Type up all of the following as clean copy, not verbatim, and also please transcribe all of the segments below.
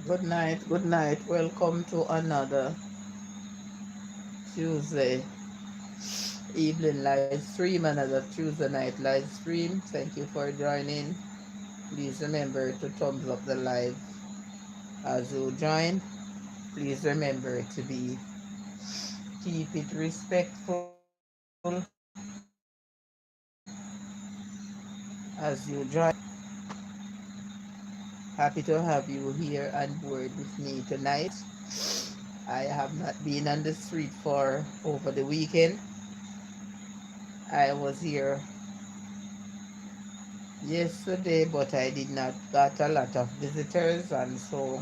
Good night, good night. Welcome to another Tuesday evening live stream, another Tuesday night live stream. Thank you for joining. Please remember to thumbs up the live as you join. Please remember to keep it respectful as you join. Happy to have you here on board with me tonight. I have not been on the street for over the weekend. I was here yesterday, but I did not got a lot of visitors, and so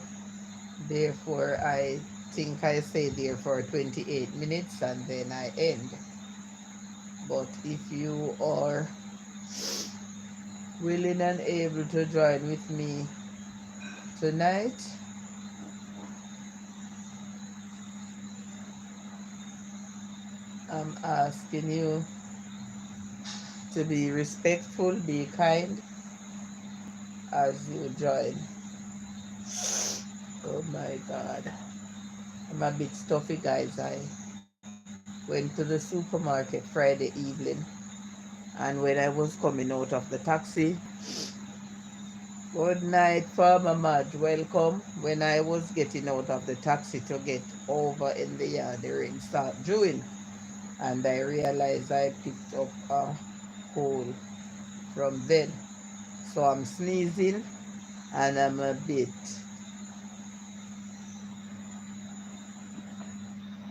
therefore I think I stay there for 28 minutes and then I end. But if you are willing and able to join with me tonight, I'm asking you to be respectful, be kind as you join. Oh my God, I'm a bit stuffy, guys. I went to the supermarket Friday evening, and when I was coming out of the taxi, good night, Farmer Madge, welcome. When I was getting out of the taxi to get over in the yard, the rain started dewing, and I realized I picked up a hole from then. So I'm sneezing, and I'm a bit.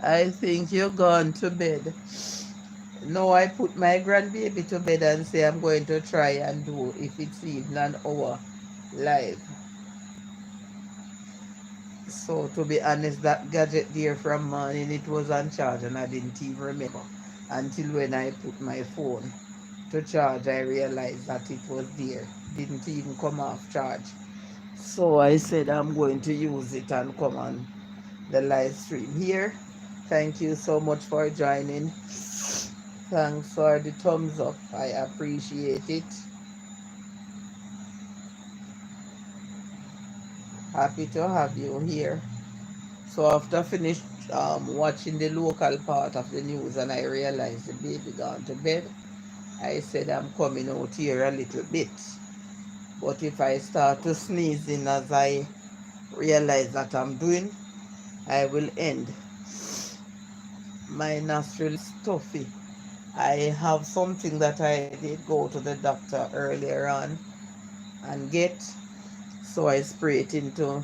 I think you're gone to bed. No, I put my grandbaby to bed and say I'm going to try and do, if it's even an hour, live. So to be honest, that gadget there from morning, it was on charge and I didn't even remember until when I put my phone to charge. I realized that it was there, didn't even come off charge. So I said I'm going to use it and come on the live stream here. Thank you so much for joining. Thanks for the thumbs up, I appreciate it. Happy to have you here. So after finished watching the local part of the news and I realized the baby gone to bed, I said I'm coming out here a little bit. But if I start to sneezing as I realize that I'm doing, I will end. My nostril stuffy. I have something that I did go to the doctor earlier on and get, so I spray it into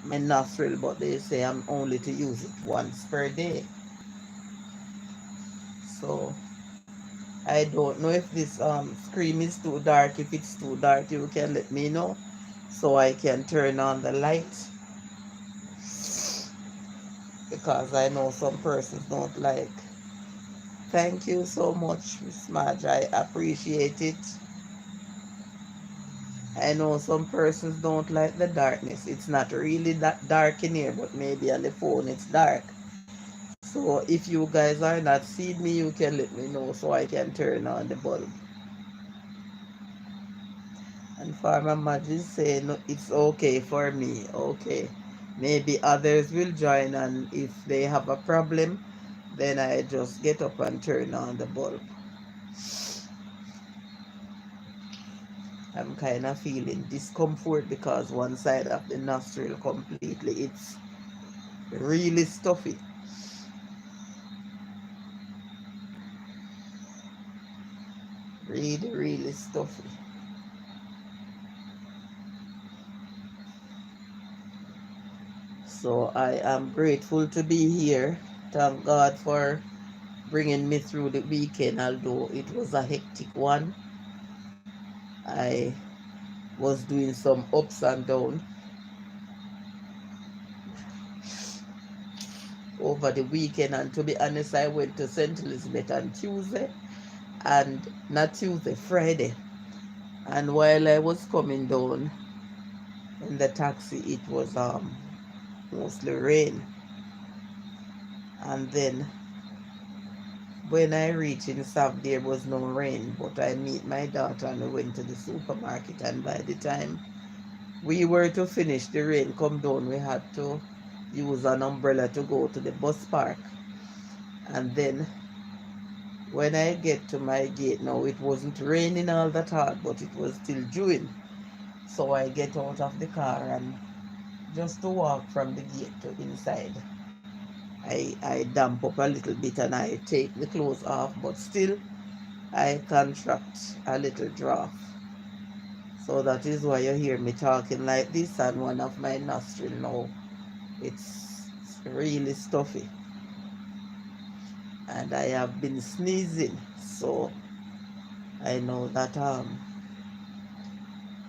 my nostril, but they say I'm only to use it once per day. So I don't know if this screen is too dark. If it's too dark, you can let me know so I can turn on the light, because I know some persons don't like. Thank you so much, Miss Madge. I appreciate it. I know some persons don't like the darkness. It's not really that dark in here, but maybe on the phone it's dark. So if you guys are not seeing me, you can let me know so I can turn on the bulb. And Farmer Madge is saying "No, it's okay for me." Okay. Maybe others will join, and if they have a problem, then I just get up and turn on the bulb. I'm kind of feeling discomfort because one side of the nostril completely, it's really stuffy. Really, really stuffy. So I am grateful to be here. Thank God for bringing me through the weekend, although it was a hectic one. I was doing some ups and downs over the weekend, and to be honest, I went to St. Elizabeth on Tuesday, and not Tuesday, Friday. And while I was coming down in the taxi, it was mostly rain. And then when I reached in South, there was no rain, but I meet my daughter and we went to the supermarket, and by the time we were to finish, the rain come down, we had to use an umbrella to go to the bus park. And then when I get to my gate now, it wasn't raining all that hard, but it was still dewing. So I get out of the car and just to walk from the gate to inside, I damp up a little bit and I take the clothes off, but still I contract a little draft. So that is why you hear me talking like this, and one of my nostrils now, it's really stuffy. And I have been sneezing, so I know that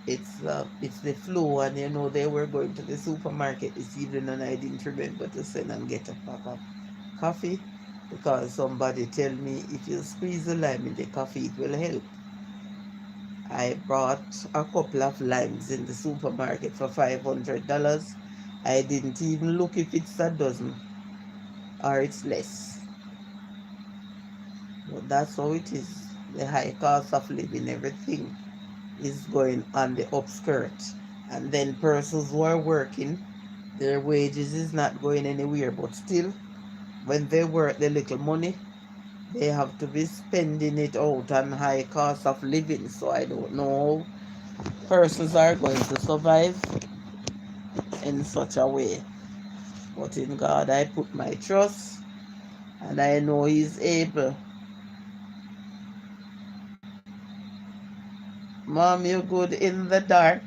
it's the flu. And they were going to the supermarket this evening and I didn't remember to send and get a pack of coffee, because somebody tell me if you squeeze the lime in the coffee it will help. I bought a couple of limes in the supermarket for $500. I didn't even look if it's a dozen or it's less. But that's how it is. The high cost of living, everything is going on the upskirt. And then persons who are working, their wages is not going anywhere. But still, when they work the little money, they have to be spending it out on high cost of living. So I don't know how persons are going to survive in such a way. But in God I put my trust, and I know He's able. Mom, you good in the dark?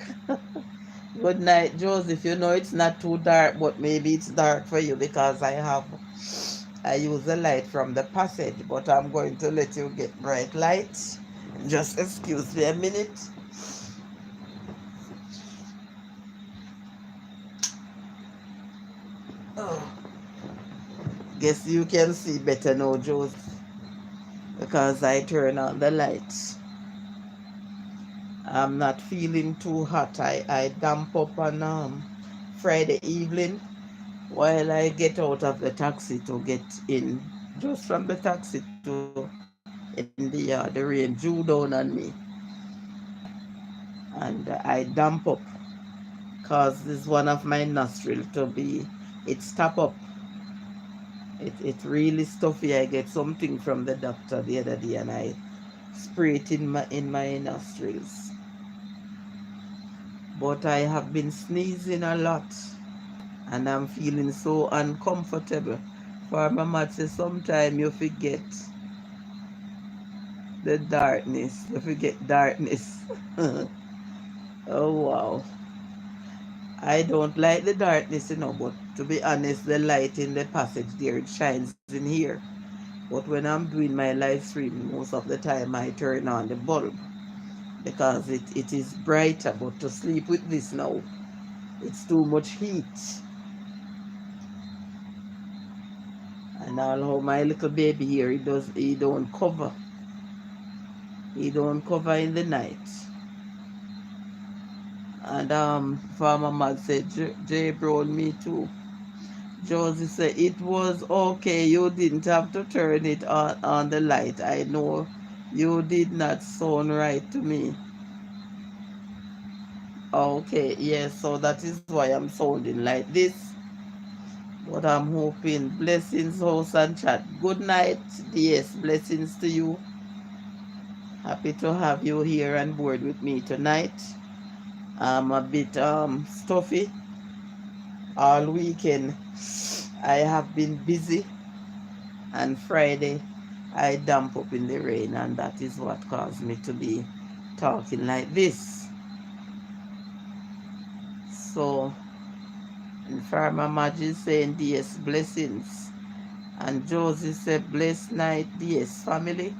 Good night, Joseph. You know it's not too dark, but maybe it's dark for you because I use the light from the passage, but I'm going to let you get bright light. Just excuse me a minute. Oh, guess you can see better now, Joseph, because I turn on the lights. I'm not feeling too hot. I damp up on Friday evening while I get out of the taxi to get in. Just from the taxi to in the rain drew down on me. And I damp up because this is one of my nostrils to be, it's top up. It's really stuffy. I get something from the doctor the other day and I spray it in my nostrils. But I have been sneezing a lot and I'm feeling so uncomfortable. For my mother says sometimes you forget the darkness. You forget darkness. Oh wow. I don't like the darkness, but to be honest, the light in the passage there, it shines in here. But when I'm doing my live stream, most of the time I turn on the bulb because it is brighter. But to sleep with this now, it's too much heat. And although my little baby here, he don't cover. He don't cover in the night. And Farmer Mag said, Jay Brown, me too. Josie said, it was okay. You didn't have to turn it on the light. I know you did not sound right to me. Okay, yes, so that is why I'm sounding like this. But I'm hoping blessings, house and chat. Good night, yes, blessings to you. Happy to have you here and board with me tonight. I'm a bit stuffy all weekend. I have been busy, and Friday I damp up in the rain, and that is what caused me to be talking like this. So, and Farmer Maggie saying DS blessings, and Josie said blessed night DS family.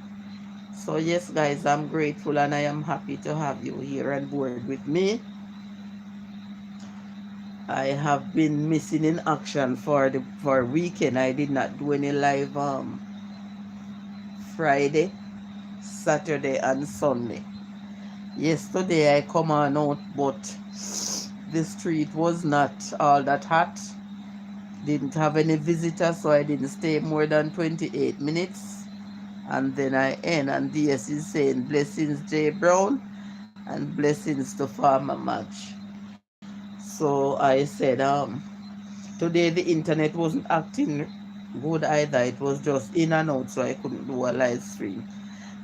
So yes guys, I'm grateful and I am happy to have you here and board with me. I have been missing in action for weekend. I did not do any live Friday, Saturday and Sunday. Yesterday I come on out, but the street was not all that hot. Didn't have any visitors, so I didn't stay more than 28 minutes. And then I end, and DS is saying blessings J Brown and blessings to Farmer Match. So I said, today the internet wasn't acting good either. It was just in and out, so I couldn't do a live stream.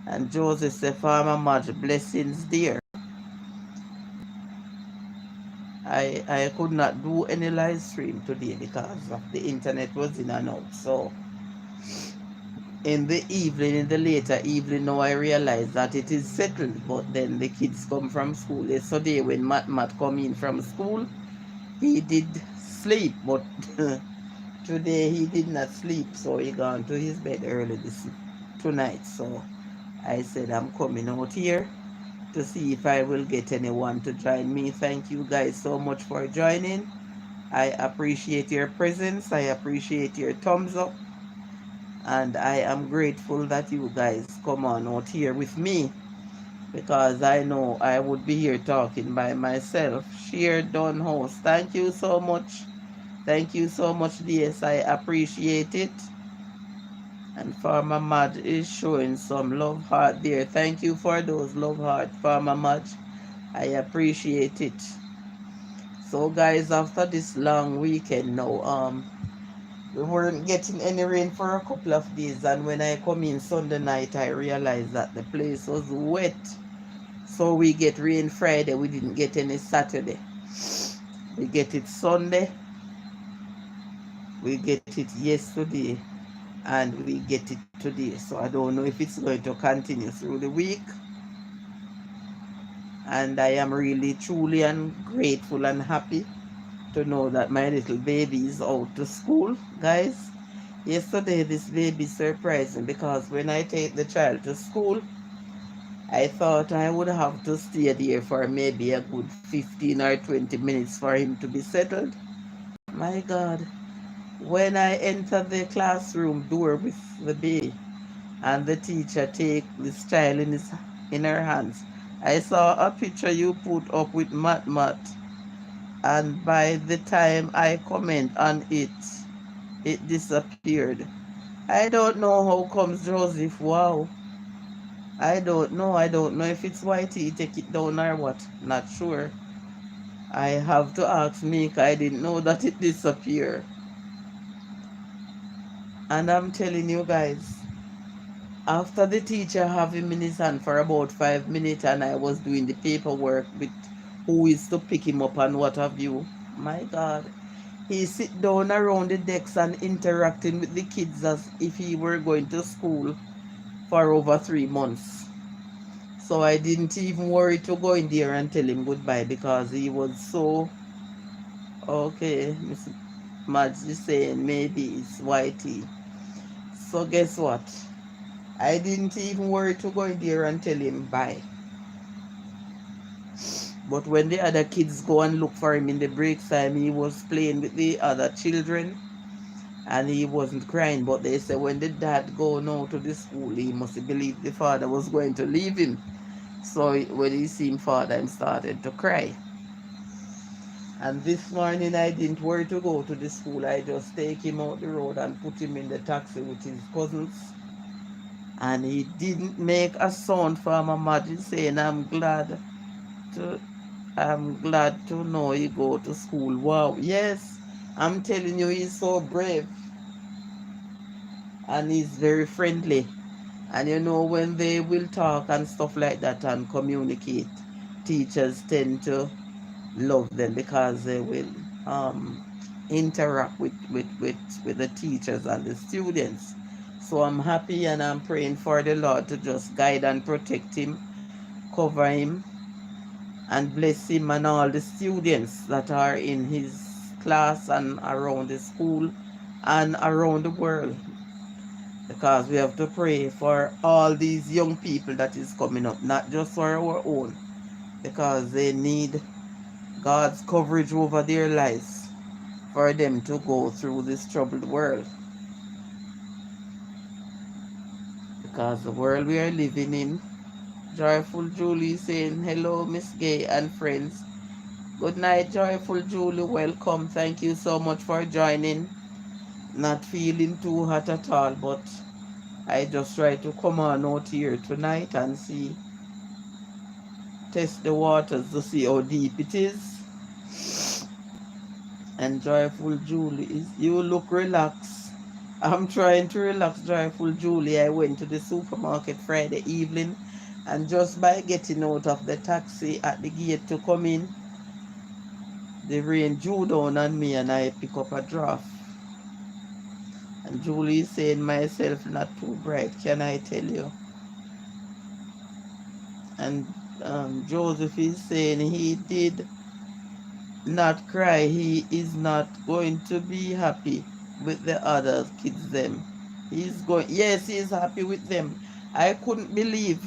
And Joseph said, Farmer Madge, blessings dear. I could not do any live stream today because of the internet was in and out. So in the evening, in the later evening, now I realize that it is settled. But then the kids come from school. Yesterday when Matt come in from school, he did sleep, but today he did not sleep, so he gone to his bed early tonight. So I said I'm coming out here to see if I will get anyone to join me. Thank you guys so much for joining. I appreciate your presence. I appreciate your thumbs up. And I am grateful that you guys come on out here with me, because I know I would be here talking by myself. Share done host. Thank you so much. Thank you so much, DS. I appreciate it. And Farmer Mad is showing some love heart there. Thank you for those love heart, Farmer Mad. I appreciate it. So guys, after this long weekend now, we weren't getting any rain for a couple of days, and when I come in Sunday night I realized that the place was wet. So we get rain Friday, we didn't get any Saturday. We get it Sunday, we get it yesterday, and we get it today. So I don't know if it's going to continue through the week. And I am really truly and grateful and happy to know that my little baby is out to school. Guys, yesterday this baby surprised me, because when I take the child to school, I thought I would have to stay there for maybe a good 15 or 20 minutes for him to be settled. My God, when I enter the classroom door with the baby and the teacher take this child in her hands, I saw a picture you put up with Mat, and by the time I comment on it, it disappeared. I don't know how comes, Joseph. Wow. I don't know if it's YT take it down or what. Not sure. I have to ask Mika. I didn't know that it disappeared. And I'm telling you guys, after the teacher have him in his hand for about 5 minutes and I was doing the paperwork with who is to pick him up and what have you, my God, he sit down around the decks and interacting with the kids as if he were going to school for over 3 months. So I didn't even worry to go in there and tell him goodbye, because he was so okay. Miss Madge is saying maybe it's YT. So guess what? I didn't even worry to go in there and tell him bye. But when the other kids go and look for him in the break time, he was playing with the other children and he wasn't crying. But they said when the dad go now to the school, he must believe the father was going to leave him. So when he seen father, he started to cry. And this morning I didn't worry to go to the school. I just take him out the road and put him in the taxi with his cousins. And he didn't make a sound for my mother, saying, to I'm glad to know he go to school. Wow, yes, I'm telling you, he's so brave. And he's very friendly. And you know, when they will talk and stuff like that and communicate, teachers tend to love them because they will interact with the teachers and the students. So I'm happy and I'm praying for the Lord to just guide and protect him, cover him, and bless him and all the students that are in his class and around the school and around the world. Because we have to pray for all these young people that is coming up, not just for our own, because they need God's coverage over their lives for them to go through this troubled world. Because the world we are living in, Joyful Julie saying, hello, Miss Gay and friends. Good night, Joyful Julie. Welcome. Thank you so much for joining. Not feeling too hot at all, but I just try to come on out here tonight and test the waters to see how deep it is. And Joyful Julie is, you look relaxed. I'm trying to relax, Joyful Julie. I went to the supermarket Friday evening, and just by getting out of the taxi at the gate to come in, the rain drew down on me and I pick up a draft. And Julie is saying myself not too bright, can I tell you? And Joseph is saying he did not cry. He is not going to be happy with the other kids them. He's going, yes, he's happy with them. I couldn't believe,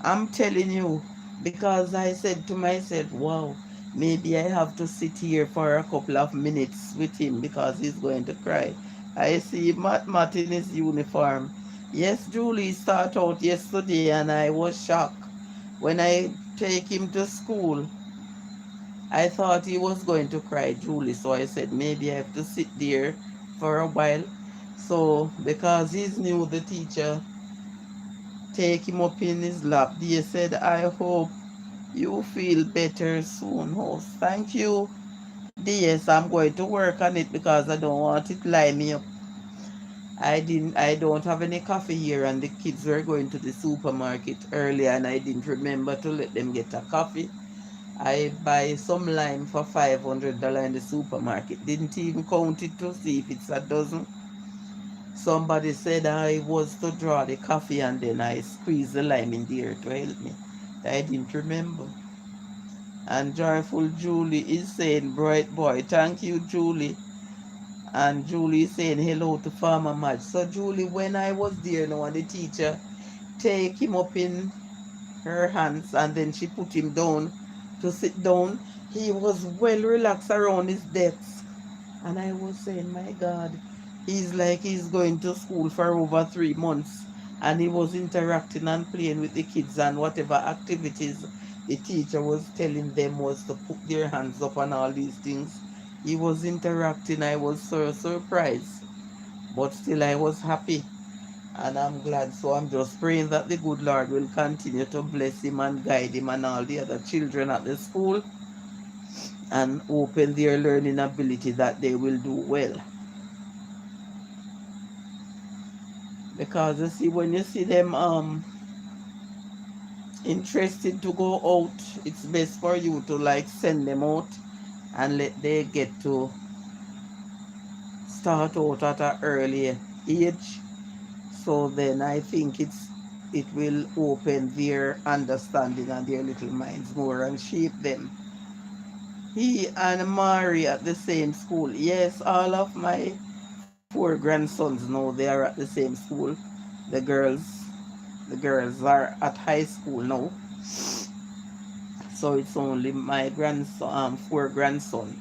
I'm telling you, because I said to myself, wow, maybe I have to sit here for a couple of minutes with him because he's going to cry. I see Matt in his uniform. Yes, Julie started out yesterday and I was shocked. When I take him to school, I thought he was going to cry, Julie, so I said maybe I have to sit there for a while. So, because he's new, the teacher take him up in his lap. They said, I hope you feel better soon, host. Thank you. Yes, I'm going to work on it because I don't want it lie me up. I don't have any coffee here and the kids were going to the supermarket earlier and I didn't remember to let them get a coffee. I buy some lime for $500 in the supermarket. Didn't even count it to see if it's a dozen. Somebody said I was to draw the coffee and then I squeeze the lime in there to help me. I didn't remember. And Joyful Julie is saying, bright boy, thank you, Julie. And Julie is saying hello to Farmer Madge. So Julie, when I was there now and the teacher take him up in her hands and then she put him down to sit down, he was well relaxed around his desk. And I was saying, my God, he's like he's going to school for over 3 months. And he was interacting and playing with the kids and whatever activities the teacher was telling them was to put their hands up on all these things. He was interacting. I was so surprised. But still I was happy and I'm glad. So I'm just praying that the good Lord will continue to bless him and guide him and all the other children at the school and open their learning ability that they will do well. Because you see, when you see them interested to go out, it's best for you to like send them out and let they get to start out at an early age. So then I think it will open their understanding and their little minds more and shape them. He and Mari at the same school. Yes, all of my 4 grandsons now they are at the same school. The girls, the girls are at high school now. So it's only my grandson, 4 grandson.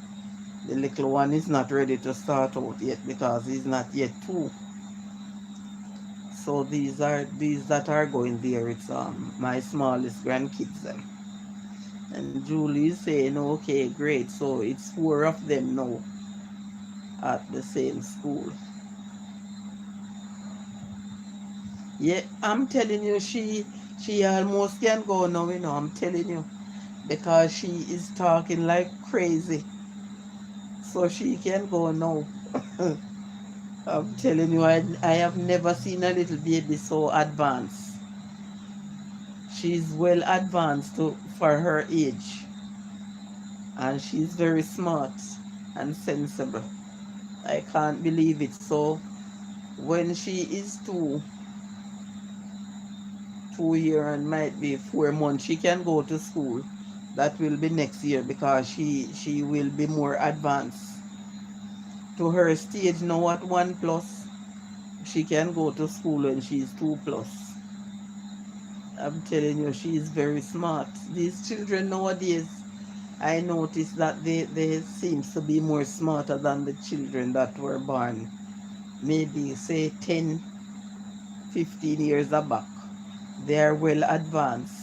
The little one is not ready to start out yet because he's not yet 2. So these that are going there. It's my smallest grandkids them. And Julie is saying, okay, great. So it's 4 of them now at the same school. Yeah, I'm telling you, she almost can go now, I'm telling you. Because she is talking like crazy. So she can go now. I'm telling you, I have never seen a little baby so advanced. She's well advanced for her age. And she's very smart and sensible. I can't believe it. So when she is 2 year and might be 4 months, she can go to school. That will be next year because she will be more advanced. To her stage now at 1+, she can go to school when she's 2+. I'm telling you, she is very smart. These children nowadays, I noticed that they seems to be more smarter than the children that were born maybe say 10, 15 years back. They are well advanced.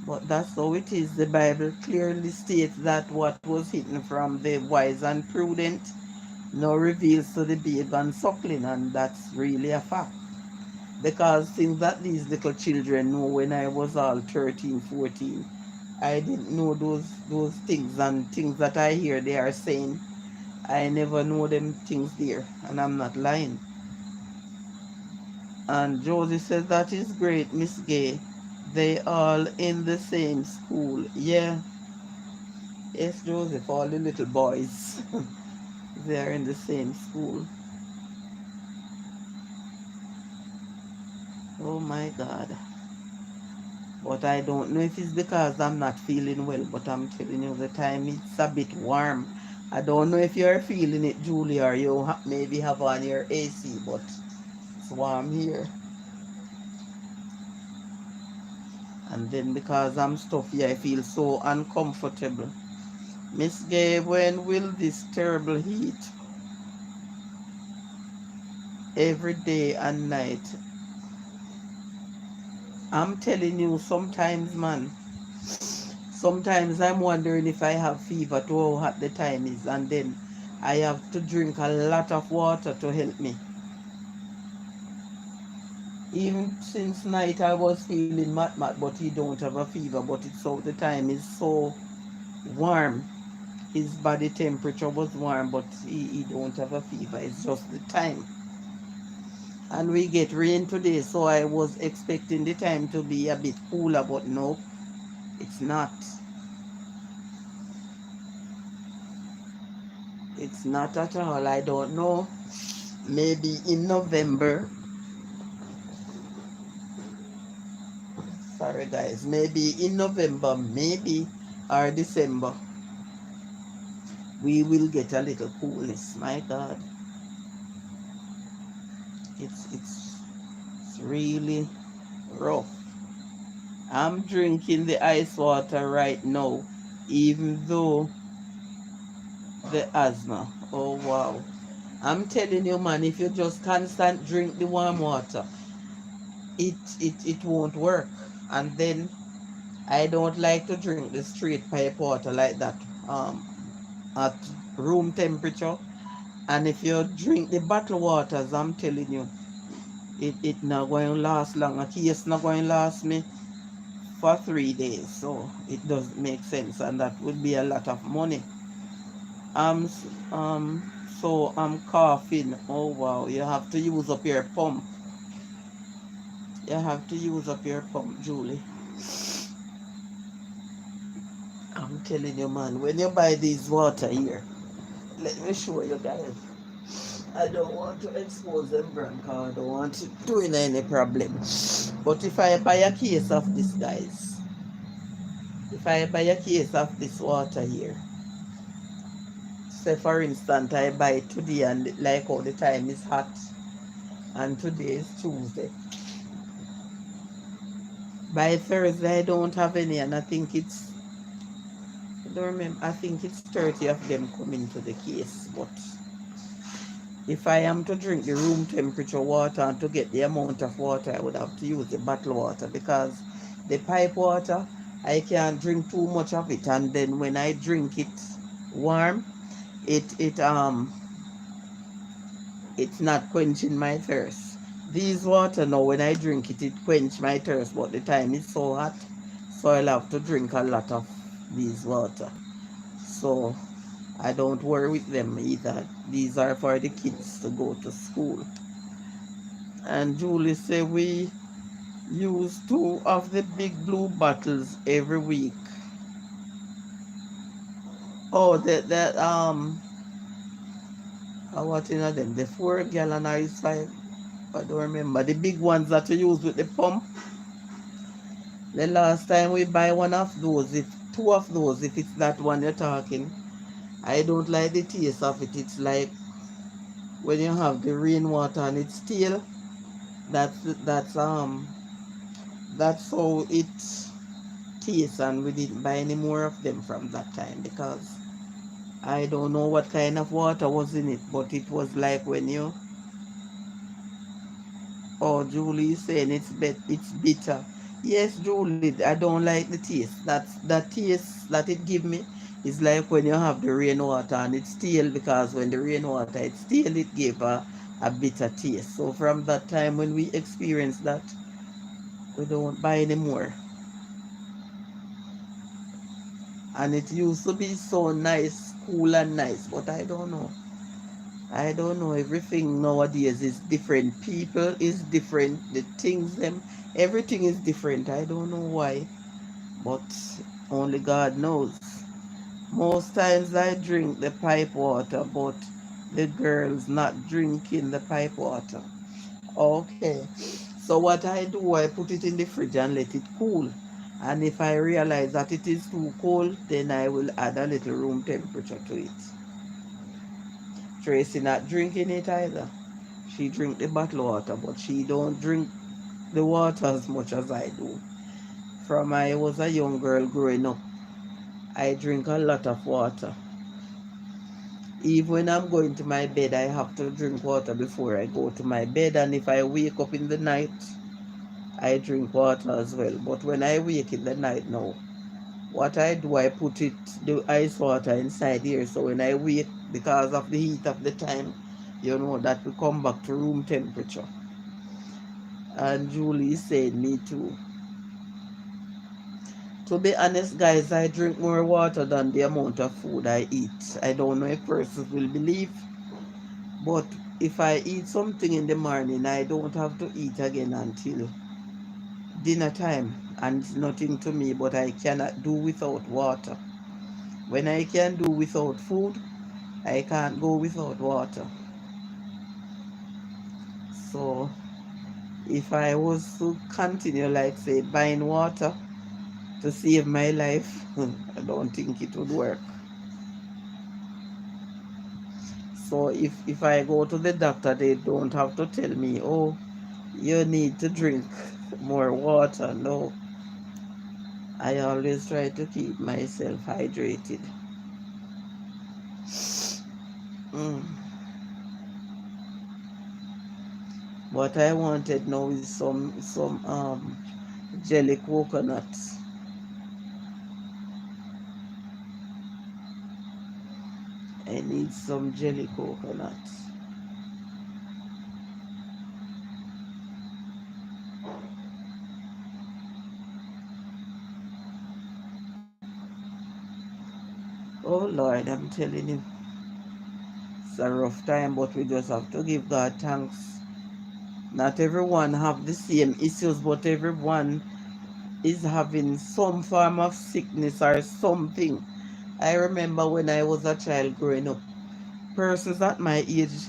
But that's how it is. The Bible clearly states that what was hidden from the wise and prudent now reveals to the babe and suckling, and that's really a fact. Because things that these little children know when I was all 13, 14, I didn't know those things, and things that I hear they are saying. I never know them things there, and I'm not lying. And Josie says that is great, Miss Gay. They all in the same school. Yeah, yes, Joseph, all the little boys. They are in the same school. Oh my God. But I don't know if it's because I'm not feeling well, but I'm telling you the time it's a bit warm. I don't know if you're feeling it, Julie, or you maybe have on your AC, but it's warm here. And then because I'm stuffy, I feel so uncomfortable. Miss Gay, when will this terrible heat every day and night? I'm telling you, sometimes, man, sometimes I'm wondering if I have fever to how hot the time is, and then I have to drink a lot of water to help me. Even since night I was feeling mad, but he don't have a fever, but it's so the time is so warm. His body temperature was warm, but he don't have a fever. It's just the time. And we get rain today, so I was expecting the time to be a bit cooler, but no, it's not. It's not at all. I don't know. Maybe in November. Sorry, guys. Maybe in November, maybe, or December, we will get a little coolness. My God, it's really rough. I'm drinking the ice water right now, even though the asthma. Oh wow. I'm telling you, man, if you just constant drink the warm water, it won't work. And then I don't like to drink the straight pipe water like that at room temperature. And if you drink the bottled waters, I'm telling you, it not going to last long. A case not going to last me for 3 days. So it doesn't make sense, and that would be a lot of money. Um, s- um, so I'm coughing. Oh wow, you have to use up your pump. You have to use up your pump, Julie. I'm telling you, man, when you buy these water here, let me show you guys. I don't want to expose them brand card. I don't want to do any problem. But if I buy a case of this, guys, if I buy a case of this water here, say for instance, I buy it today and like all the time is hot, and today is Tuesday. By Thursday, I don't have any, and I don't remember, I think it's 30 of them coming to the case, but if I am to drink the room temperature water and to get the amount of water, I would have to use the bottled water, because the pipe water, I can't drink too much of it, and then when I drink it warm, it it's not quenching my thirst. These water now, when I drink it, it quench my thirst, but the time is so hot, so I'll have to drink a lot of these water. So I don't worry with them either. These are for the kids to go to school. And Julie said we use two of the big blue bottles every week. Oh, that what in them? The 4 gallon or is 5? I don't remember. The big ones that you use with the pump. The last time we buy one of those, if two of those, if it's that one you're talking, I don't like the taste of it. It's like when you have the rainwater and it's still, that's that's um that's how it tastes, and we didn't buy any more of them from that time, because I don't know what kind of water was in it, but it was like when you, oh, Julie is saying it's bitter. Yes, Julie, I don't like the taste. That taste that it give me is like when you have the rainwater and it's stale, because when the rainwater it's stale, it gave a bitter taste. So from that time when we experienced that, we don't buy anymore. And it used to be so nice, cool and nice, but I don't know. I don't know. Everything nowadays is different. People is different. The things them, everything is different. I don't know why, but only God knows. Most times I drink the pipe water, but the girls not drinking the pipe water. Okay. So what I do, I put it in the fridge and let it cool. And if I realize that it is too cold, then I will add a little room temperature to it. Tracy not drinking it either. She drink the bottled water, but she don't drink the water as much as I do. From I was a young girl growing up, I drink a lot of water. Even when I'm going to my bed, I have to drink water before I go to my bed. And if I wake up in the night, I drink water as well. But when I wake in the night now, what I do, I put the ice water inside here. So when I wake, because of the heat of the time, that we come back to room temperature. And Julie said me too. To be honest, guys, I drink more water than the amount of food I eat. I don't know if persons will believe, but if I eat something in the morning, I don't have to eat again until dinner time. And it's nothing to me, but I cannot do without water. When I can do without food, I can't go without water. So if I was to continue, like say, buying water to save my life, I don't think it would work. So if I go to the doctor, they don't have to tell me, oh, you need to drink more water. No, I always try to keep myself hydrated. Mm. What I wanted now is some jelly coconuts. I need some jelly coconuts. Oh Lord, I'm telling you, it's a rough time, but we just have to give God thanks. Not everyone have the same issues, but everyone is having some form of sickness or something. I remember when I was a child growing up, persons at my age,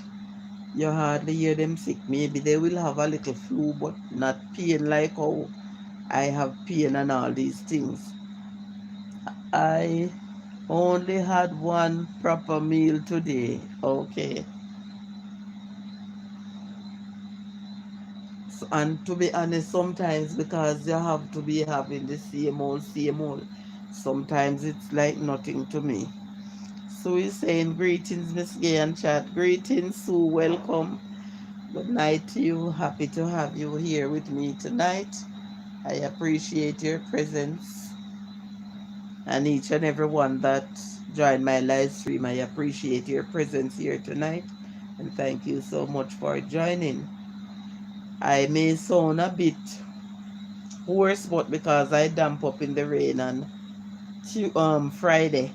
you hardly hear them sick. Maybe they will have a little flu, but not pain like how I have pain and all these things. I only had one proper meal today. Okay. So, and to be honest, sometimes because you have to be having the same old, sometimes it's like nothing to me. Sue is saying greetings, Miss Gay and chat. Greetings, Sue. Welcome. Good night to you. Happy to have you here with me tonight. I appreciate your presence and each and every one that joined my live stream. I appreciate your presence here tonight and thank you so much for joining. I may sound a bit hoarse, but because I damp up in the rain on Friday,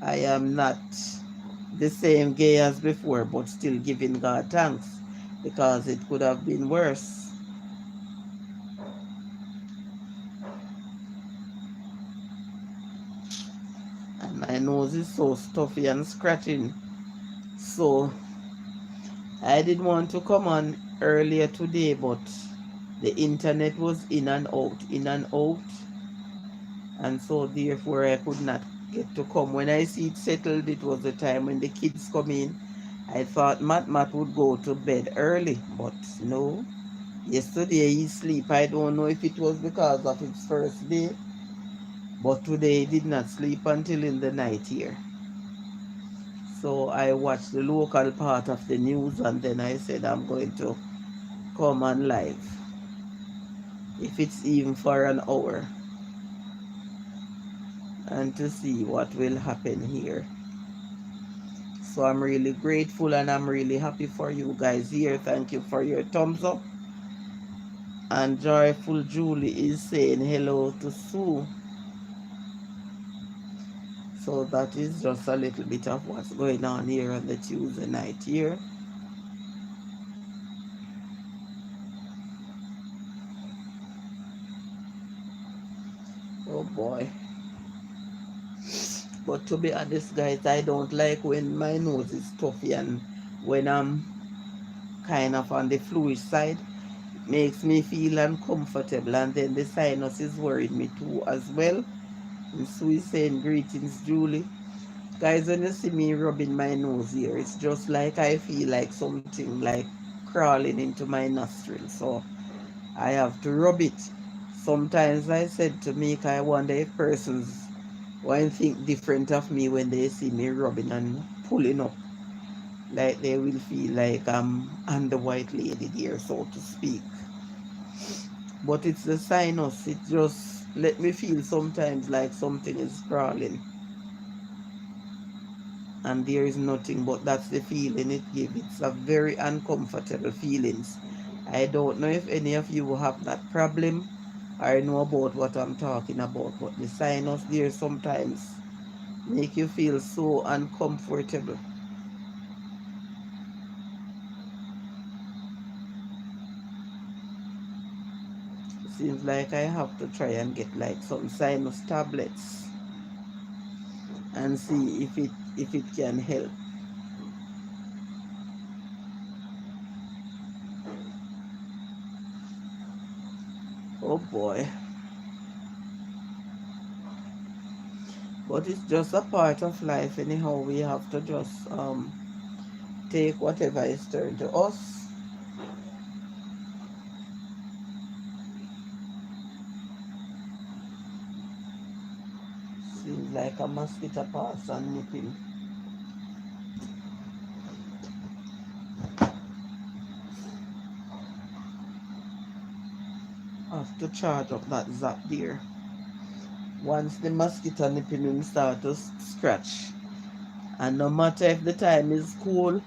I am not the same gay as before, but still giving God thanks because it could have been worse. And my nose is so stuffy and scratching. So I did want to come on earlier today, but the internet was in and out, in and out. And so therefore I could not get to come. When I see it settled, it was the time when the kids come in. I thought Matt would go to bed early, but no. Yesterday he sleep. I don't know if it was because of his first day, but today he did not sleep until in the night here. So I watched the local part of the news and then I said I'm going to come on live, if it's even for an hour, and to see what will happen here. So I'm really grateful and I'm really happy for you guys here. Thank you for your thumbs up. And Joyful Julie is saying hello to Sue. So that is just a little bit of what's going on here on the Tuesday night here. Oh boy. But to be honest, guys, I don't like when my nose is stuffy and when I'm kind of on the fluish side. Makes me feel uncomfortable, and then the sinuses worried me too as well. And Sue is saying greetings, Julie. Guys, when you see me rubbing my nose here, it's just like I feel like something like crawling into my nostril. So I have to rub it. Sometimes I said to Mika, I wonder if persons will think different of me when they see me rubbing and pulling up. Like they will feel like I'm on the white lady there, so to speak. But it's the sinus. It just let me feel sometimes like something is crawling. And there is nothing, but that's the feeling it gives. It's a very uncomfortable feelings. I don't know if any of you have that problem or know about what I'm talking about, but the sinus there sometimes make you feel so uncomfortable. It seems like I have to try and get like some sinus tablets and see if it can help. Oh boy. But it's just a part of life anyhow. We have to just take whatever is turned to us. Seems like a mosquito pass and nipping. Have to charge up that zap there. Once the mosquito nipping will start to scratch. And no matter if the time is cool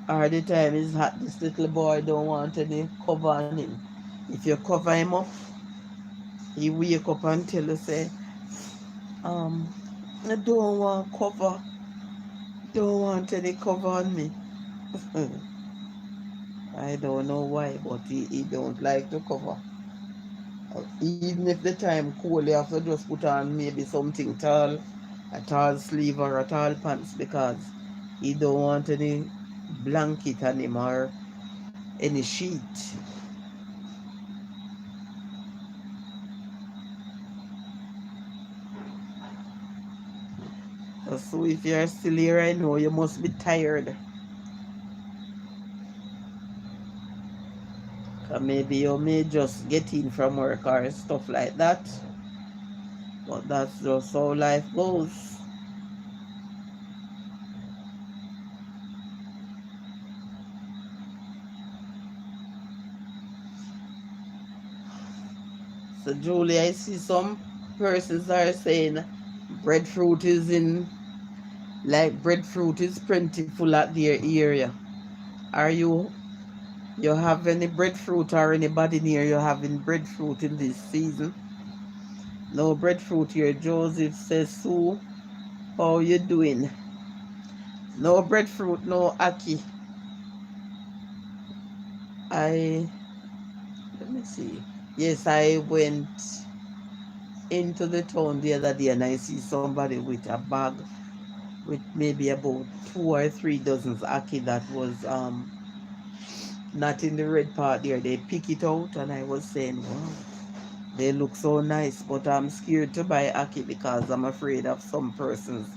or the time is hot, this little boy don't want any cover on him. If you cover him up, he wake up and tell you say, um, I don't want cover. Don't want any cover on me. I don't know why, but he don't like to cover. Even if the time cold, you have to just put on maybe something tall, a tall sleeve or a tall pants because he don't want any blanket on him or any sheet. So if you're still here, I know you must be tired. Maybe you may just get in from work or stuff like that. But that's just how life goes. So Julie, I see some persons are saying breadfruit is in, like breadfruit is plentiful at their area. Are you have any breadfruit or anybody near you having breadfruit in this season? No breadfruit here. Joseph says, Sue, how you doing? No breadfruit, no ackee. I let me see. Yes, I went into the town the other day and I see somebody with a bag with maybe about 2 or 3 dozens ackee that was not in the red part there. They pick it out and I was saying, wow, they look so nice, but I'm scared to buy ackee because I'm afraid of some persons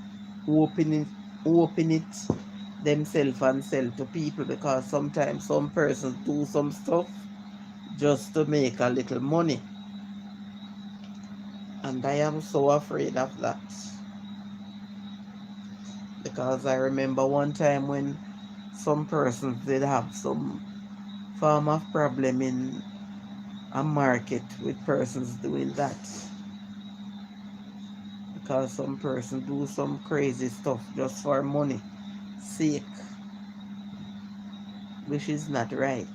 who open it themselves and sell to people because sometimes some persons do some stuff just to make a little money. And I am so afraid of that. Because I remember one time when some persons did have some form of problem in a market with persons doing that. Because some person do some crazy stuff just for money sake, which is not right.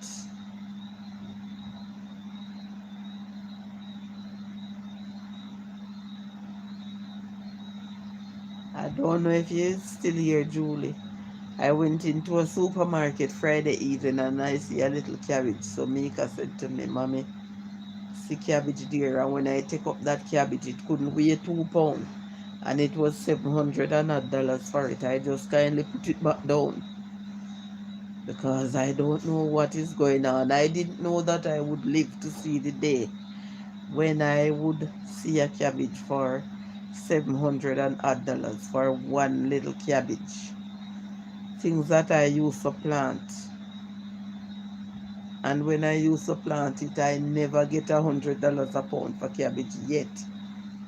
don't know if you're still here, Julie. I went into a supermarket Friday evening and I see a little cabbage. So Mika said to me, Mommy, see cabbage there. And when I take up that cabbage, it couldn't weigh 2 pounds. And it was $700 for it. I just kindly put it back down because I don't know what is going on. I didn't know that I would live to see the day when I would see a cabbage for $700 for one little cabbage. Things that I used to plant. And when I used to plant it, I never get $100 a pound for cabbage yet.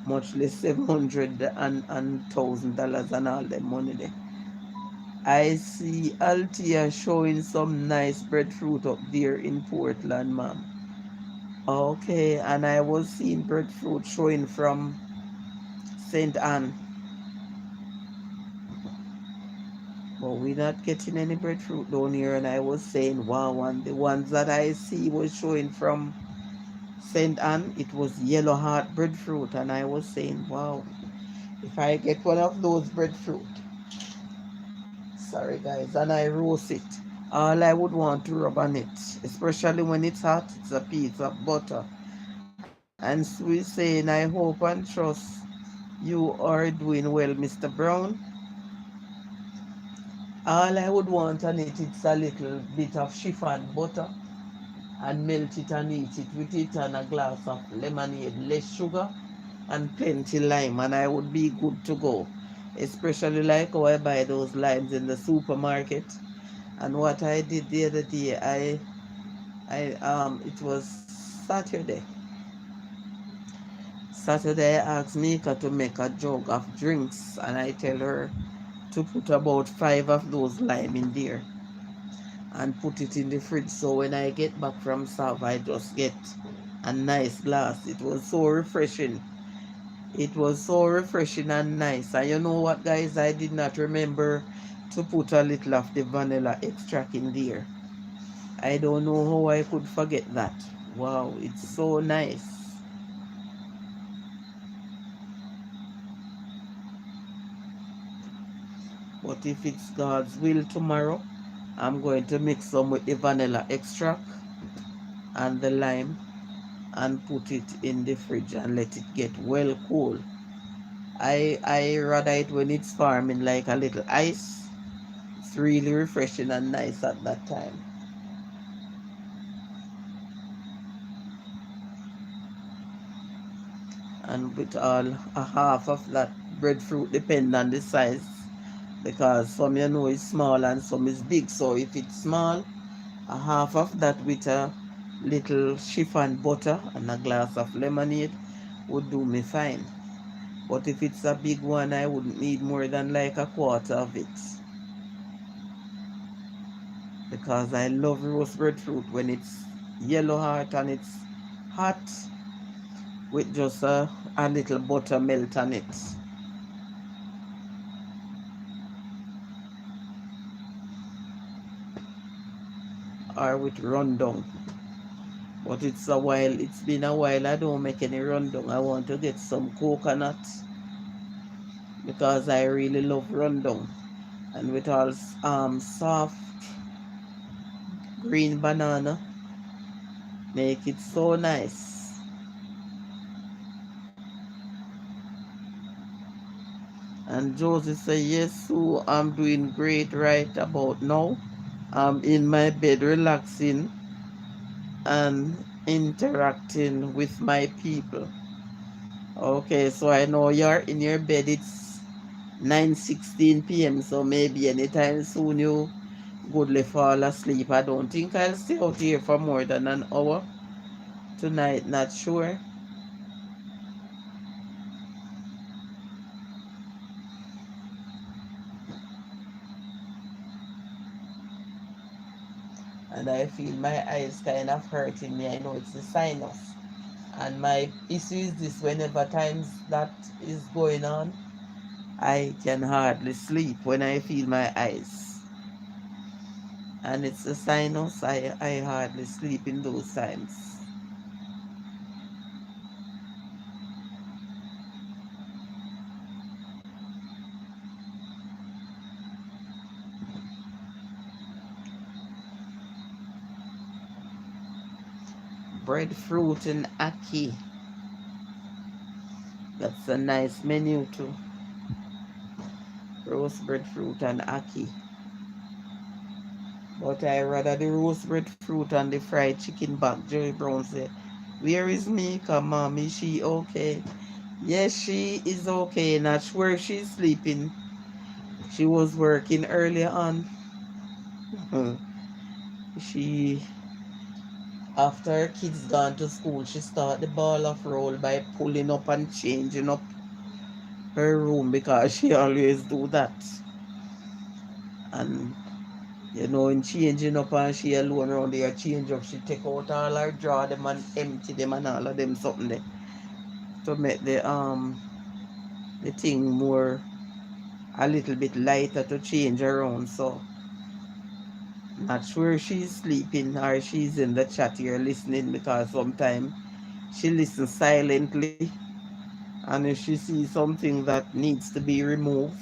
Much less 700 and $1,000 and all the money there. I see Altia showing some nice breadfruit up there in Portland, ma'am. Okay, and I was seeing breadfruit showing from St. Anne. But we're not getting any breadfruit down here, and I was saying, wow, and the ones that I see was showing from St. Anne, it was yellow heart breadfruit, and I was saying, wow, if I get one of those breadfruit, sorry guys, and I roast it, all I would want to rub on it, especially when it's hot, it's a piece of butter. And we saying, I hope and trust you are doing well, Mr. Brown. All I would want on it, it's a little bit of chiffon butter and melt it and eat it with it and a glass of lemonade, less sugar and plenty lime, and I would be good to go. Especially like how I buy those limes in the supermarket. And what I did the other day, it was Saturday. Saturday I asked Mika to make a jug of drinks, and I tell her to put about 5 of those lime in there and put it in the fridge. So when I get back from South, I just get a nice glass. It was so refreshing. It was so refreshing and nice. And you know what, guys? I did not remember to put a little of the vanilla extract in there. I don't know how I could forget that. Wow, it's so nice. But if it's God's will tomorrow, I'm going to mix some with the vanilla extract and the lime and put it in the fridge and let it get well cool. I rather it when it's forming like a little ice. It's really refreshing and nice at that time. And with all a half of that breadfruit depend on the size because some you know is small and some is big. So if it's small, a half of that with a little chiffon butter and a glass of lemonade would do me fine. But if it's a big one, I wouldn't need more than like a quarter of it. Because I love roast breadfruit when it's yellow heart and it's hot with just a little butter melt on it. Or with rundown. But it's been a while I don't make any rundown. I want to get some coconut because I really love rundown. And with all soft green banana, make it so nice. And Josie say, yes, Sue, I'm doing great right about now. I'm in my bed relaxing and interacting with my people. Okay, so I know you're in your bed. It's 9:16 p.m. So maybe anytime soon you goodly fall asleep. I don't think I'll stay out here for more than an hour tonight. Not sure. And I feel my eyes kind of hurting me. I know it's the sinus. And my issue is this: whenever times that is going on, I can hardly sleep when I feel my eyes. And it's the sinus, I hardly sleep in those times. breadfruit and ackee. That's a nice menu too. Roast breadfruit and ackee. But I rather the roast breadfruit and the fried chicken back. Joey Brown said, "Where is Mika, mom? Is she okay?" Yes, she is okay. Not sure she's sleeping. She was working earlier on. She, after her kids gone to school, she start the ball of roll by pulling up and changing up her room because she always do that. And in changing up and she alone around there change up, she take out all her draw them and empty them and all of them something there to make the thing more a little bit lighter to change around. So not sure she's sleeping or she's in the chat here listening, because sometimes she listens silently, and if she sees something that needs to be removed,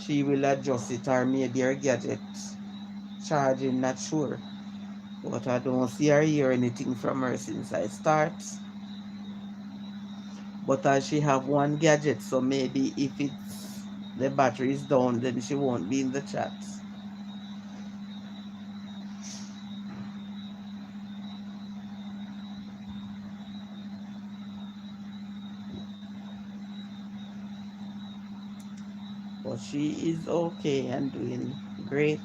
she will adjust it, or maybe her gadget charging, not sure. But I don't see or hear anything from her since I start. But she have one gadget, so maybe if the battery is down, then she won't be in the chat. But she is okay and doing great.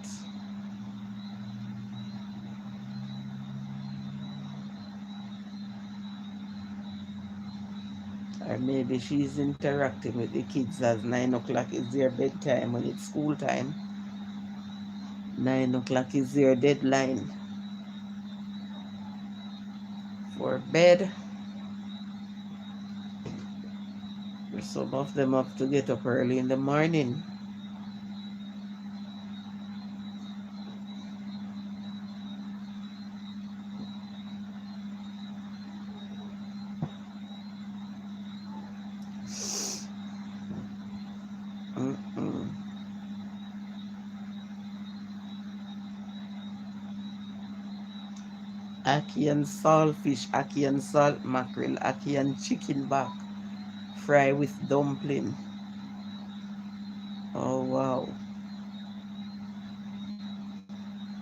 Or maybe she's interacting with the kids as 9 o'clock is their bedtime when it's school time. 9 o'clock is their deadline for bed. Some of them have to get up early in the morning. Mm-mm. Ackee and saltfish, ackee and salt mackerel, ackee and chicken back, fry with dumpling. Oh wow.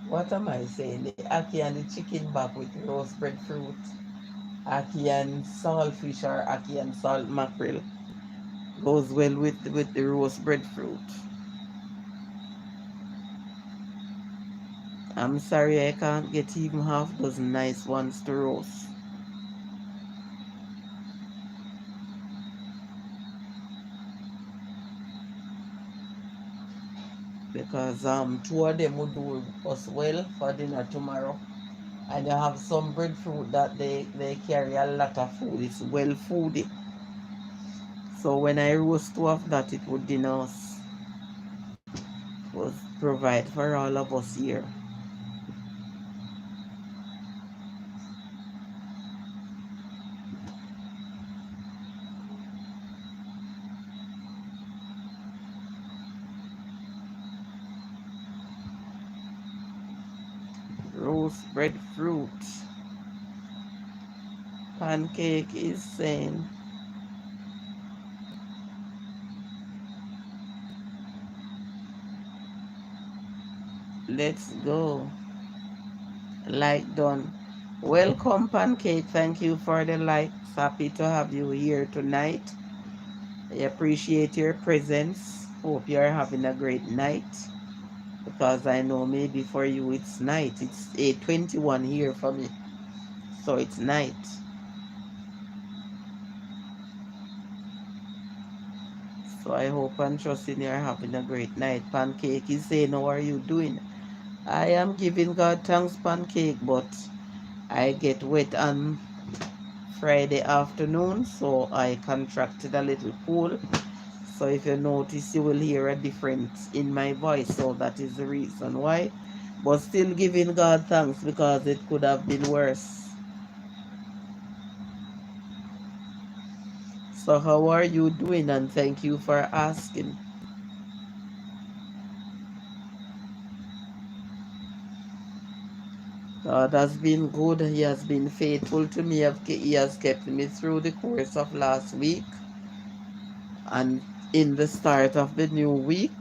What am I saying? The ackee and the chicken back with roast breadfruit, ackee and saltfish or ackee and salt mackerel goes well with the roast breadfruit. I'm sorry I can't get even half dozen nice ones to roast. Because two of them would do us well for dinner tomorrow. And you have some breadfruit that they carry a lot of food. It's well foody. So when I roast two of that, it would dinner us, was provide for all of us here. Roast breadfruit. Pancake is saying, let's go. Like done. Welcome, Pancake. Thank you for the likes. Happy to have you here tonight. I appreciate your presence. Hope you're having a great night. Because I know maybe for you it's night. It's 8:21 here for me. So it's night. So I hope and trusting you're having a great night. Pancake is saying, how are you doing? I am giving God thanks, Pancake, but I get wet on Friday afternoon, so I contracted a little cold. So if you notice, you will hear a difference in my voice. So that is the reason why. But still giving God thanks, because it could have been worse. So how are you doing? And thank you for asking. God has been good. He has been faithful to me. He has kept me through the course of last week and in the start of the new week.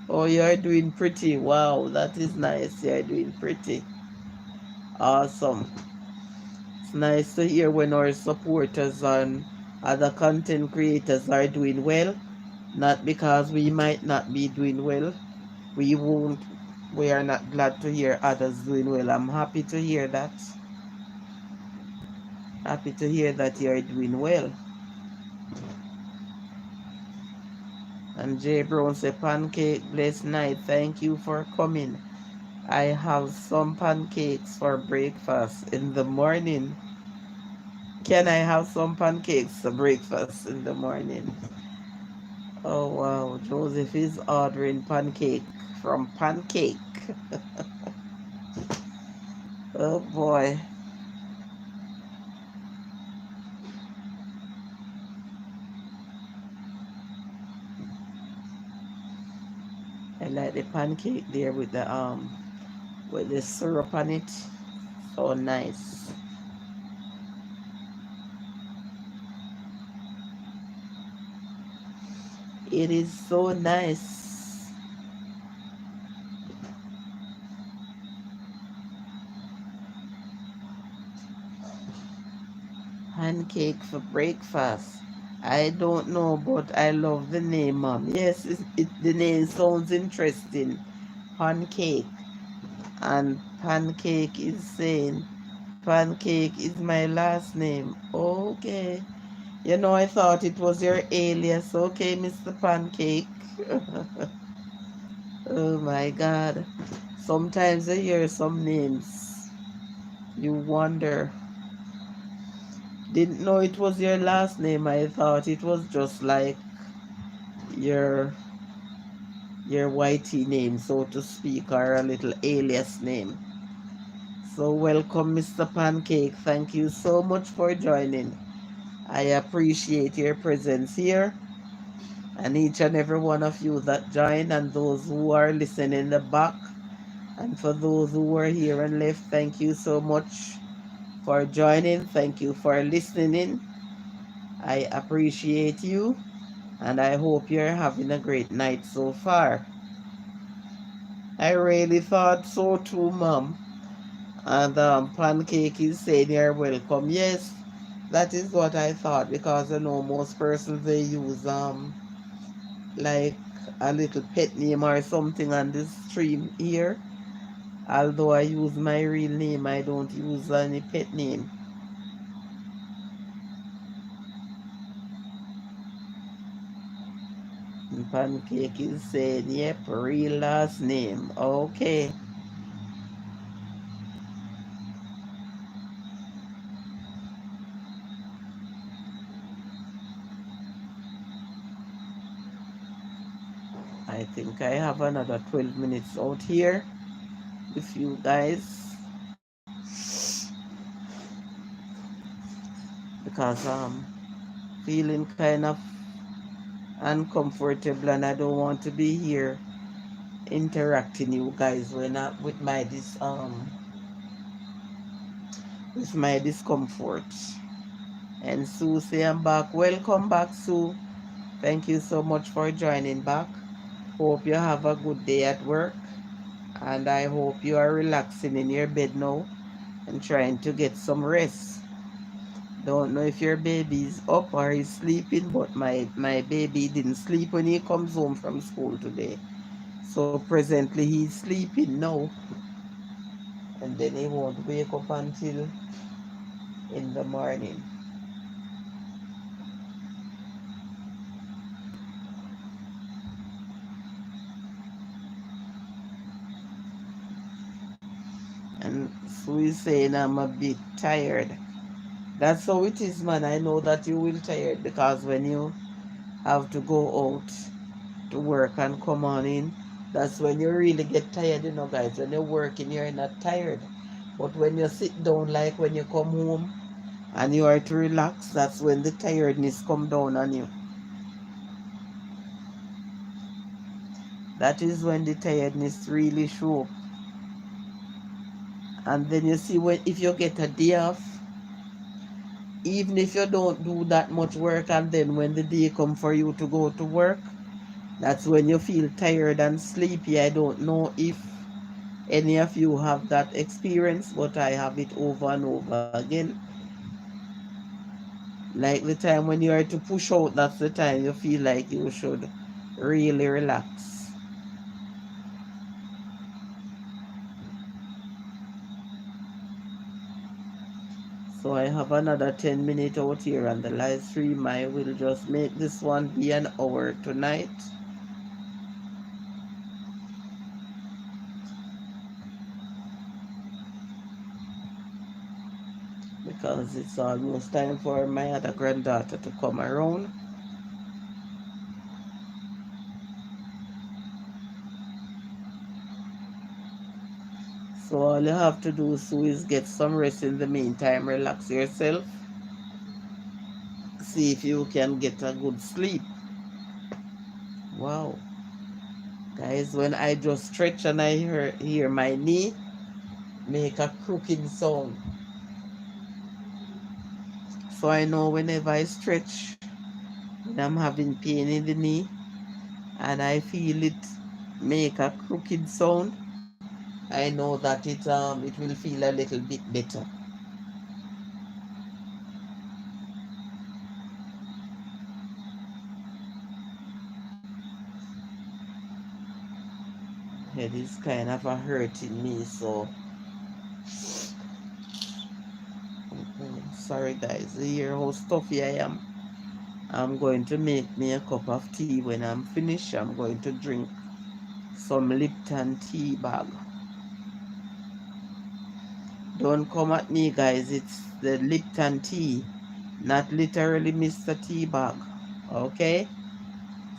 Oh, you're doing pretty. Wow, that is nice. You're doing pretty. Awesome. It's nice to hear when our supporters and other content creators are doing well. Not because we might not be doing well. We won't. We are not glad to hear others doing well. I'm happy to hear that. Happy to hear that you're doing well. And Jay Brown say, pancake, blessed night. Thank you for coming. I have some pancakes for breakfast in the morning. Can I have some pancakes for breakfast in the morning? Oh wow, Joseph is ordering pancake from Pancake. Oh boy. I like the pancake there with the syrup on it. So nice. It is so nice. Pancake for breakfast. I don't know, but I love the name, Mom. Yes, the name sounds interesting. Pancake. And Pancake is saying, Pancake is my last name. Okay. You know, I thought it was your alias. Okay, Mr. Pancake. Oh my God. Sometimes I hear some names. You wonder. Didn't know it was your last name. I thought it was just like your your whitey name, so to speak, or a little alias name. So welcome, Mr. Pancake. Thank you so much for joining. I appreciate your presence here and each and every one of you that joined and those who are listening in the back. And for those who were here and left, thank you so much for joining. Thank you for listening. I appreciate you and I hope you're having a great night so far. I really thought so too, Mom. And Pancake is saying you're welcome. Yes, that is what I thought because I know most persons they use like a little pet name or something on this stream here. Although I use my real name, I don't use any pet name. And Pancake is saying, yep, real last name. Okay. I think I have another 12 minutes out here with you guys because I'm feeling kind of uncomfortable and I don't want to be here interacting you guys when I, with my discomfort. And Sue say I'm back. Welcome back, Sue. Thank you so much for joining back. Hope you have a good day at work. And I hope you are relaxing in your bed now and trying to get some rest. Don't know if your baby is up or is sleeping, but my baby didn't sleep when he comes home from school today. So presently he's sleeping now. And then he won't wake up until in the morning. And so he's saying I'm a bit tired. That's how it is, man. I know that you will tired because when you have to go out to work and come on in, that's when you really get tired, guys. When you're working, you're not tired. But when you sit down, like when you come home and you are to relax, that's when the tiredness come down on you. That is when the tiredness really show up. And then you see, when if you get a day off, even if you don't do that much work, and then when the day come for you to go to work, that's when you feel tired and sleepy. I don't know if any of you have that experience, but I have it over and over again. Like the time when you are to push out, that's the time you feel like you should really relax. So I have another 10 minutes out here on the live stream. I will just make this one be an hour tonight. Because it's almost time for my other granddaughter to come around. So all you have to do, Sue, is get some rest in the meantime. Relax yourself. See if you can get a good sleep. Wow. Guys, when I just stretch and I hear my knee make a crooked sound. So I know whenever I stretch, when I'm having pain in the knee, and I feel it make a crooked sound, I know that it will feel a little bit better. Head is kind of a hurting me, so sorry guys. You hear how stuffy I am. I'm going to make me a cup of tea. When I'm finished, I'm going to drink some Lipton tea bag. Don't come at me, guys. It's the Lipton tea, not literally Mr. Tea bag. Okay?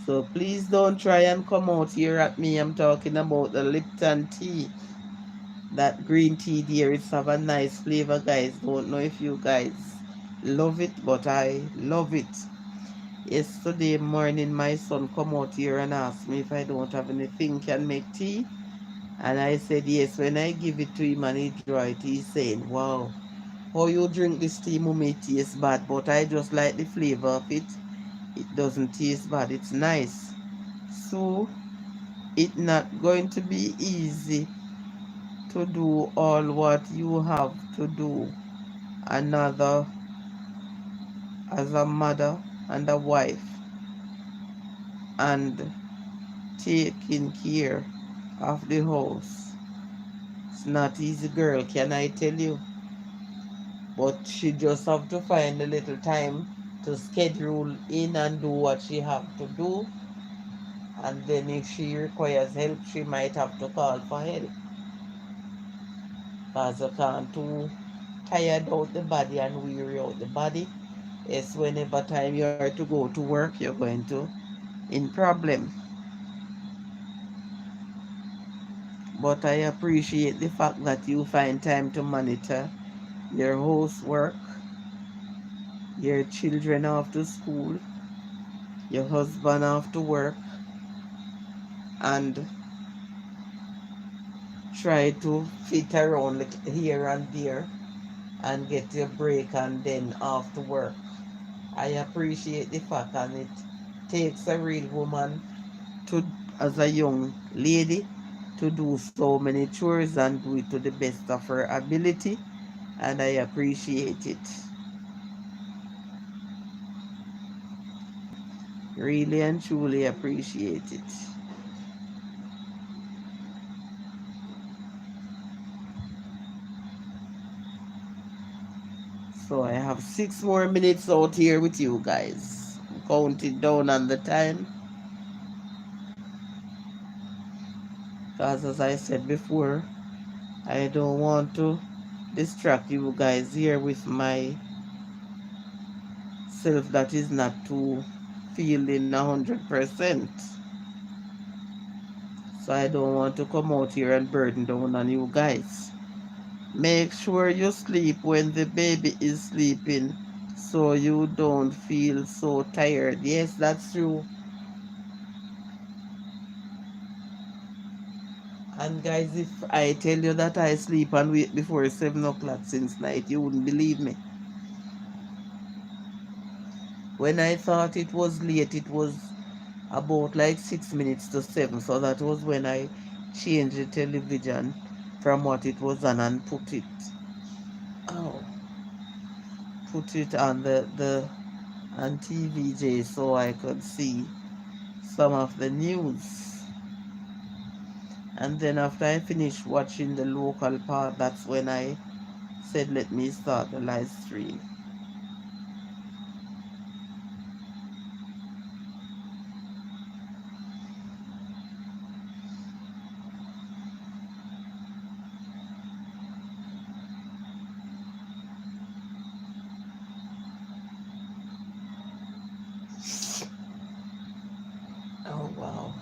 So please don't try and come out here at me. I'm talking about the Lipton tea. That green tea there, it's have a nice flavor, guys. Don't know if you guys love it, but I love it. Yesterday morning, my son come out here and asked me if I don't have anything can make tea. And I said yes. When I give it to him and he draw it, he's saying, wow, how you drink this tea, mommy, it tastes bad. But I just like the flavor of it. It doesn't taste bad. It's nice. So it's not going to be easy to do all what you have to do. Another as a mother and a wife, and taking care of the house. It's not easy, girl, can I tell you? But she just have to find a little time to schedule in and do what she have to do. And then if she requires help, she might have to call for help. Because you can't too tired out the body and weary out the body. It's whenever time you are to go to work, you're going to in problem. But I appreciate the fact that you find time to monitor your housework, your children off to school, your husband off to work, and try to fit around here and there and get your break and then off to work. I appreciate the fact, and it takes a real woman to, as a young lady, to do so many chores and do it to the best of her ability, and I appreciate it. Really and truly appreciate it. So I have 6 more minutes out here with you guys. Counting down on the time. Because as I said before, I don't want to distract you guys here with my self that is not too feeling 100%. So I don't want to come out here and burden down on you guys. Make sure you sleep when the baby is sleeping so you don't feel so tired. Yes, that's true. And guys, if I tell you that I sleep and wake before 7 o'clock since night, you wouldn't believe me. When I thought it was late, it was about like 6 minutes to 7. So that was when I changed the television from what it was on and oh, put it on the on TVJ so I could see some of the news. And then after I finished watching the local part, that's when I said, let me start the live stream. Oh, wow.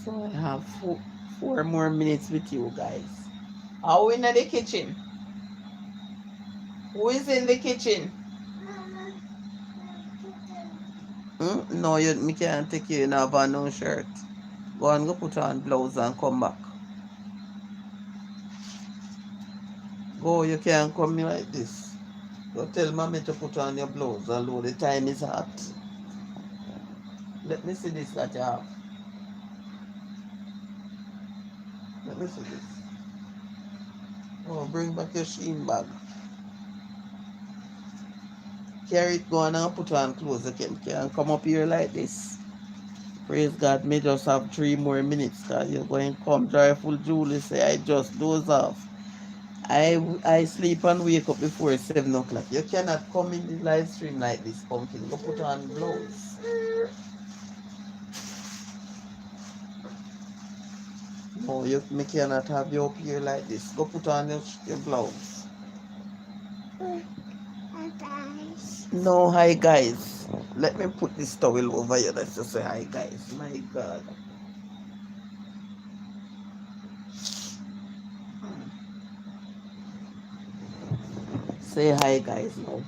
So I have four more minutes with you guys. Are we in the kitchen? Who is in the kitchen? No, me can't take you in have on no shirt. Go and go put on blouse and come back. Go, you can't come me like this. Go tell mommy to put on your blouse, although the time is hot. Let me see this that you have. Let me see this. Oh, bring back your Sheen bag. Carry it, go on and put on clothes. You can come up here like this. Praise God, may just have 3 more minutes. Cause you're going to come joyful Julie say, I just doze off. I sleep and wake up before 7 o'clock. You cannot come in the live stream like this, pumpkin. Go put on blouse. No, me cannot have you up here like this. Go put on your blouse. No, hi guys. Let me put this towel over here. Let's just say hi guys. My God. Say hi guys now.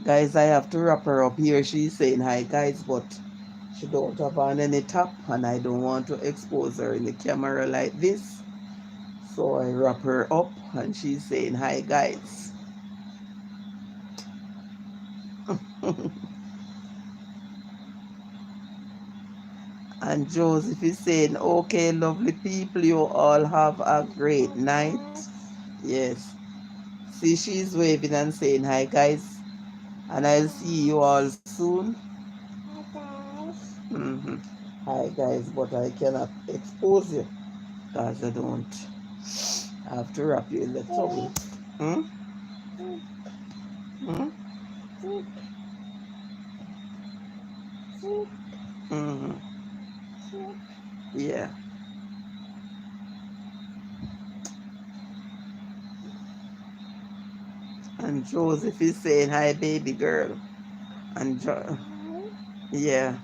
Guys, I have to wrap her up here. She's saying hi guys, but she don't have on any top and I don't want to expose her in the camera like this. So I wrap her up and she's saying hi guys. And Joseph is saying, okay, lovely people, you all have a great night. Yes. See, she's waving and saying hi guys. And I'll see you all soon. Mm-hmm. Hi guys, but I cannot expose you because I don't have to wrap you in the towel. Hmm? Hmm? Mm-hmm. Yeah. And Joseph is saying hi baby girl. And yeah.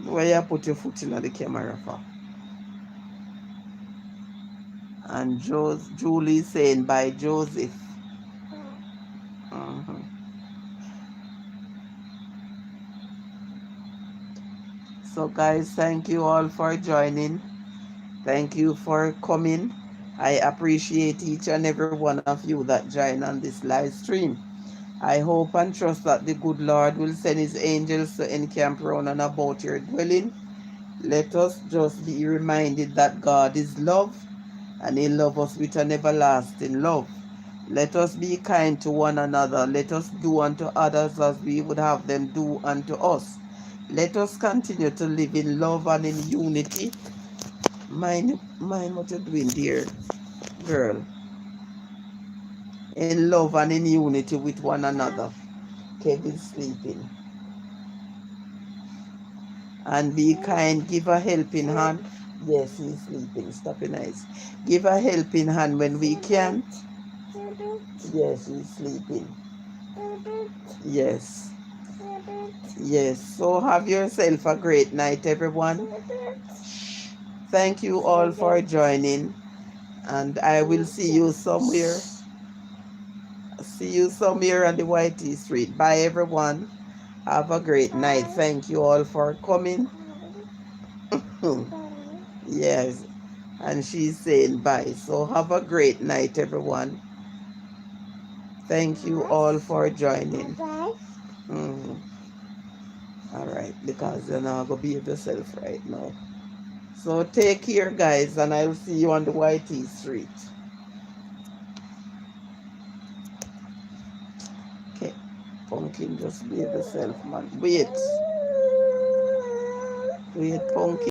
Where you put your foot in the camera for? And Julie saying bye Joseph. Mm-hmm. So guys, thank you all for joining. Thank you for coming. I appreciate each and every one of you that join on this live stream. I hope and trust that the good Lord will send his angels to encamp round and about your dwelling. Let us just be reminded that God is love and he loves us with an everlasting love. Let us be kind to one another. Let us do unto others as we would have them do unto us. Let us continue to live in love and in unity. Mind what you're doing, dear girl. In love and in unity with one another. Kevin's sleeping. And be kind, give a helping hand. Yes, he's sleeping. Stop your eyes. Give a helping hand when we can't. Yes, he's sleeping. Yes. Yes. So have yourself a great night, everyone. Thank you all for joining. And I will see you somewhere. See you somewhere on the YT Street. Bye, everyone. Have a great night. Thank you all for coming. Yes. And she's saying bye. So have a great night, everyone. Thank you all for joining. Mm. All right, because you're not going to behave yourself right now. So take care, guys, and I'll see you on the YT Street. Okay. Pumpkin, just behave yourself, man. Wait. Wait, Pumpkin.